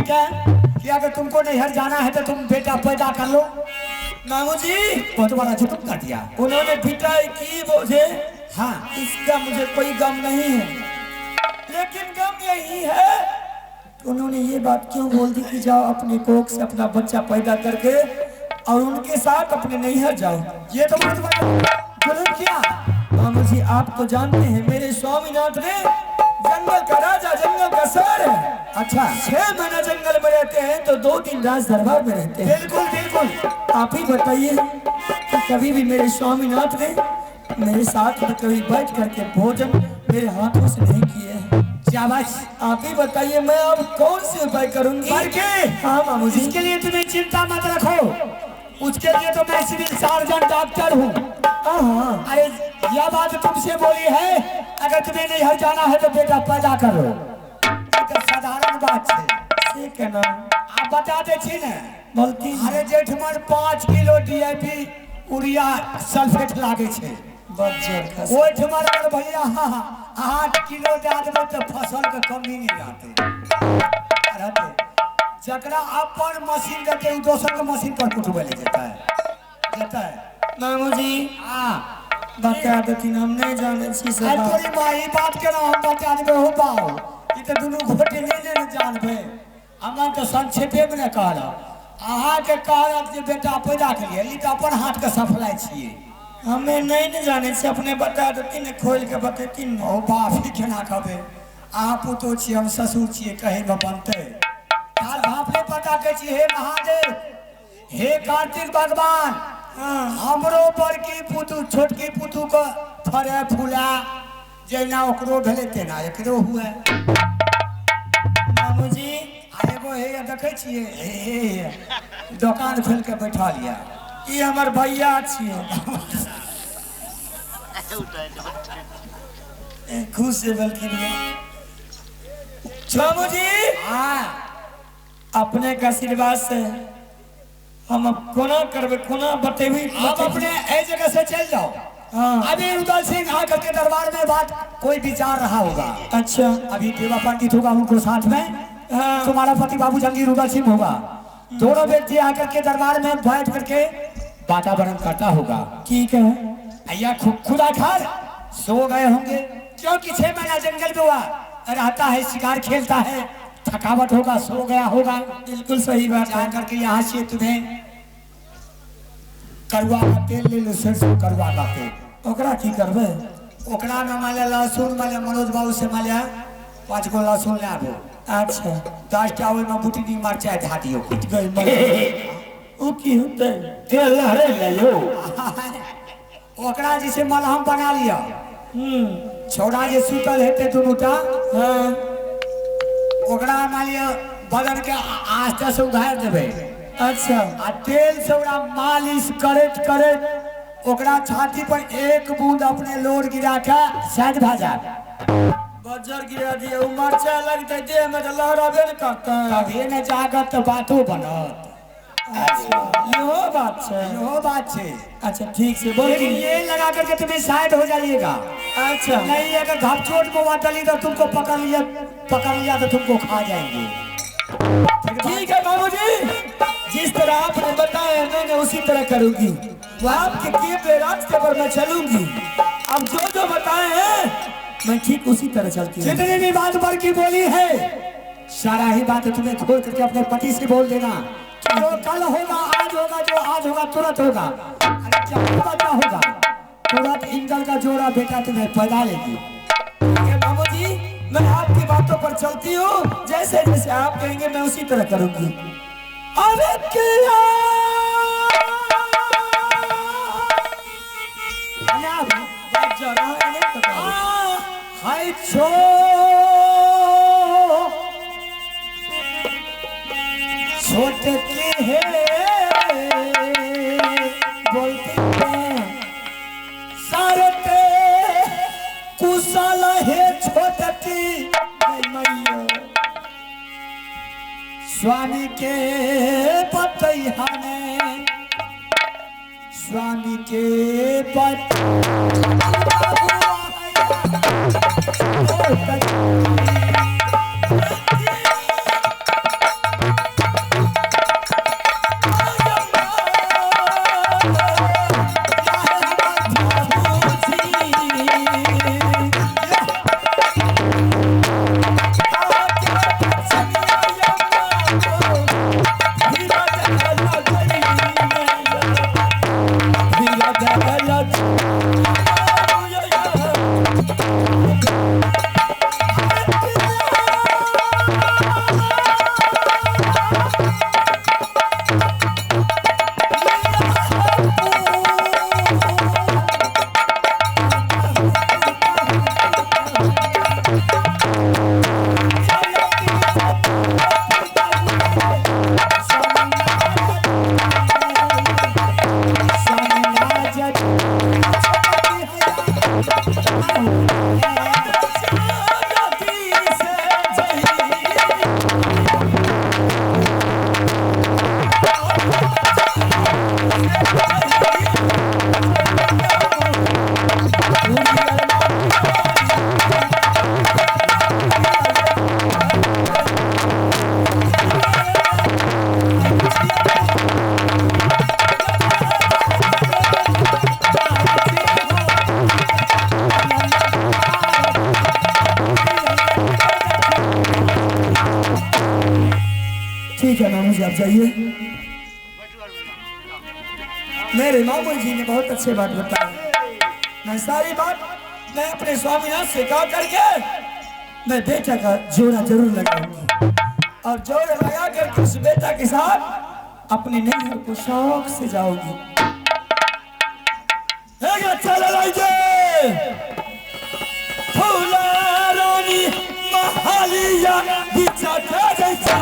ठीक है कि अगर तुमको नैहर जाना है तो तुम बेटा पैदा कर लो। मामू जी बहुत बड़ा जुलूम कर दिया उन्होंने पिटाई की मुझे, हाँ। इसका मुझे कोई गम नहीं है, लेकिन गम यही है उन्होंने ये बात क्यों बोल दी कि जाओ अपने कोख से अपना बच्चा पैदा करके और उनके साथ अपने नैहर जाओ। ये तो बहुत बड़ा जुलूम किया। मामू जी आप तो जानते हैं मेरे स्वामीनाथ ने जंगल का राजा जंगल का सर है। अच्छा 6 महीना जंगल में रहते हैं तो 2 दिन राज दरबार में रहते हैं। बिल्कुल बिल्कुल। आप ही बताइए कि कभी भी मेरे स्वामीनाथ ने मेरे साथ में कभी बैठ करके भोजन मेरे हाथों से नहीं किए हैं। शाबाश। आप ही बताइए मैं अब कौन से उपाय करूंगी? हाँ मामू जी। इसके लिए तुम्हें चिंता मत रखो, उसके लिए तो मैं सिविल सर्जन डॉक्टर हूँ। हाँ अरे यह बात तुमसे बोली है, अगर तुम्हें नैहर जाना है तो बेटा पैदा करो। ये तो साधारण बात है। ठीक है ना, आप बता दे छी ने बोलती अरे जेठमन 5 किलो डीएपी यूरिया सल्फेट लागे छे। बच्चा ओइ ठमर अगर भैया 8 किलो दे देबै तो फसल के कमी नहीं रहते। जकरा अपन मशीन रहते उ दोसर के मशीन पर कुटबे ले जेता है। मामू जी हां बता देती हम नहीं जाने छी से आई तोरी माई बात के ना हम बता देबे हो पाओ। ई त दुनु घोटे नहीं ने जानबे। हमरा तो संक्षेपे में न कहला अहाँ के कहलक जे बेटा पैदा करिए, ई त अपन हाथ के सफलाई छिए। हमें नहीं न जाने से अपने बता देती ने खोल के बतेती न। ओ बाप ही केना कहबे, अहाँ पुतो छी हम ससुर छिए, कहे में बनते। तार बाप ने पता के छी हे महादेव, हे कार्तिक भगवान, हमरो बड़की पुतू छोटकी पुतू को फरे फूला जेना ओकरो भेले तेना एकरो हुए। मामू जी एगो हे देखे छिए हे दुकान खोल के बैठा लिया। ये हमार भैया छिए। खुश से बल्कि मामू जी हाँ अपने का आशीर्वाद से हम अब कोना करबे कोना बतेबी। आप अपने ए जगह से चल जाओ। हाँ अभी उदल सिंह आकर के दरबार में बात कोई विचार रहा होगा। अच्छा अभी देवा पंडित होगा उनको साथ में, हाँ तुम्हारा पति बाबू जंगीर उदल सिंह होगा। दोनों व्यक्ति आकर के दरबार में बैठ करके वातावरण करता होगा। ठीक है। भैया खुदा खार सो गए होंगे, क्योंकि 6 महीना जंगल में हुआ रहता है, शिकार खेलता है, थकावट होगा, सो गया होगा। बिल्कुल सही बात है। जाकर के यहाँ से तुम्हें करुआ का तेल ले लो, सरसों करुआ का तेल। ओकरा की करबे? ओकरा में माले लहसुन माले मनोज बाबू से माले 5 गो लहसुन ले आबो। अच्छा 10 टा ओहि में बुटनी मरचाई धा दियो। कुछ गई ओ की होते तेल लहरे ले लो। ओकरा जैसे मलहम बना लिया। छोड़ा जे सुतल हेते दुनूटा, हाँ ओकरा मान लिया बदन के आस्ते से उघार देबे। अच्छा आ तेल से ओकरा मालिश करैत करैत ओकरा छाती पर 1 बूंद अपने लोर गिरा के साइड भा जाए। बजर गिरा दिए उ मरचा लगते देह में तो लहराबे न करता। कभी न जागत तो बातो बनत। अच्छा यो बात है। इहो बात है। अच्छा ठीक से बोल। लेकिन ये लगा करके तुम्हें साइड हो जाइएगा। अच्छा नहीं अगर घपचोट में डली तो तुमको पकड़ लिया तो तुमको खा जाएंगे। ठीक है बाबू जी, जिस तरह आपने बताया मैंने उसी तरह करूंगी। वो आपके किए हुए रास्ते पर मैं चलूंगी। अब जो बताए हैं मैं ठीक उसी तरह चलती हूँ। जितनी भी बात बड़की बोली है सारा ही बात तुम्हें खोल करके अपने पति से बोल देना। जो कल होगा आज होगा, जो आज होगा तुरंत होगा। बच्चा होगा तुरंत इंजन का जोड़ा बेटा तुम्हें पैदा लेगी। बाबू जी मैं आपकी बातों पर चलती हूँ, जैसे जैसे आप कहेंगे मैं उसी तरह करूंगी। अरे किया हाय छो छोटे के है बोलते हैं सारे ते कुशल है छोटकी स्वामी के बतैया में स्वामी के ठीक है मामू जी, आप जाइए। मेरे मामू जी ने बहुत अच्छे बात बताई। मैं सारी बात मैं अपने स्वामीनाथ से कहा करके मैं बेटा का जोड़ा जरूर लगाऊंगी और जोड़ा लगा करके उस बेटा के साथ अपने नैहर को शौक से जाऊंगी। चल लाइए फूला रानी महालिया बिचा जैसा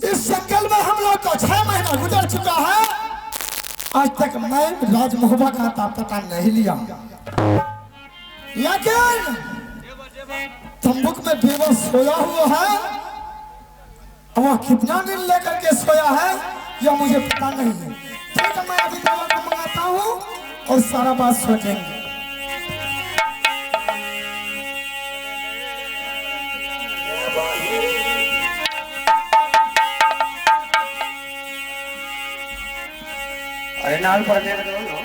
इस जंगल में हम लोग को 6 महीना गुजर चुका है, आज तक मैं राजमहबा का पता नहीं लिया। लेकिन तंबूक में बेबस सोया हुआ है, वह कितना दिन लेकर के सोया है यह मुझे पता नहीं है। ठीक है, मैं अभी बाबा को मंगाता हूँ और सारा बात सोचेंगे। अरे नाल पढ़ने का दो।